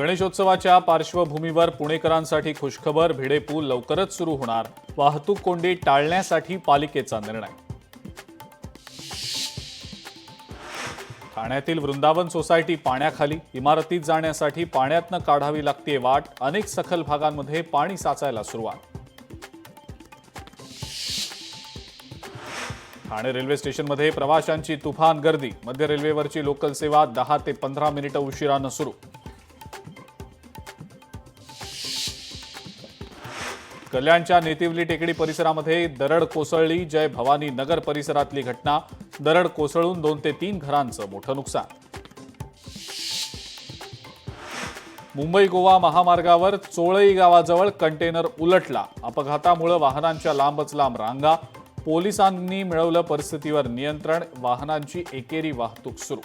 गणेशोत्सवाच्या पार्श्वभूमीवर पुणेकरांसाठी खुशखबर, भिडे पूल लवकरच सुरू होणार. वाहतूक कोंडी टाळण्यासाठी पालिकेचा निर्णय. ठाण्यातील वृंदावन सोसायटी पाण्याखाली. इमारतीत जाण्यासाठी पाण्यातनं काढावी लागते वाट. अनेक सखल भागांमध्ये पाणी साचायला सुरुवात. ठाणे रेल्वे स्टेशनमध्ये प्रवाशांची तुफान गर्दी. मध्य रेल्वेवरची लोकल सेवा 10 ते 15 मिनिटं उशिरानं सुरू. कल्याणच्या नेतिवली टेकडी परिसरामध्ये दरड कोसळली. जय भवानी नगर परिसरातली घटना. दरड कोसळून 2 ते 3 घरांचं मोठं नुकसान. मुंबई गोवा महामार्गावर चोळई गावाजवळ कंटेनर उलटला. अपघातामुळे वाहनांच्या लांबच लांब रांगा. पोलिसांनी मिळवलं परिस्थितीवर नियंत्रण. वाहनांची एकेरी वाहतूक सुरू.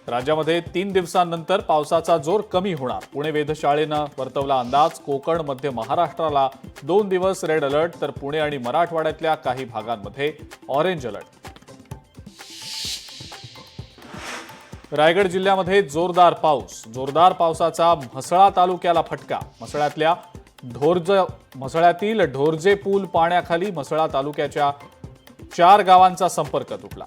राज्यामध्ये 3 दिवसांनंतर पावसाचा जोर कमी होणार. पुणे वेधशाळेनं वर्तवला अंदाज. कोकण मध्य महाराष्ट्राला 2 दिवस रेड अलर्ट, तर पुणे आणि मराठवाड्यातल्या काही भागांमध्ये ऑरेंज अलर्ट. रायगड जिल्ह्यामध्ये जोरदार पाऊस. जोरदार पावसाचा म्हसळा तालुक्याला फटका. म्हसळ्यातील ढोरजे पूल पाण्याखाली. म्हसळा तालुक्याच्या 4 गावांचा संपर्क तुटला.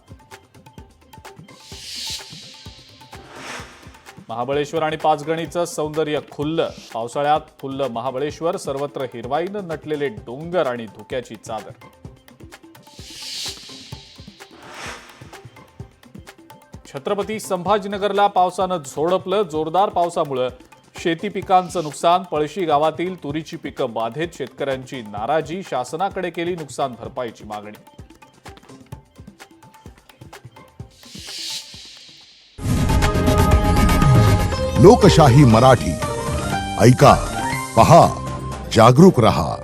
महाबळेश्वर आणि पाचगणीचं सौंदर्य खुललं. पावसाळ्यात फुललं महाबळेश्वर. सर्वत्र हिरवाईनं नटलेले डोंगर आणि धुक्याची चादर. छत्रपती संभाजीनगरला पावसानं झोडपलं. जोरदार पावसामुळे शेती पिकांचं नुकसान. पळशी गावातील तुरीची पिकं बाधित. शेतकऱ्यांची नाराजी. शासनाकडे केली नुकसान भरपाईची मागणी. लोकशाही मराठी ऐका, पहा, जागरूक रहा.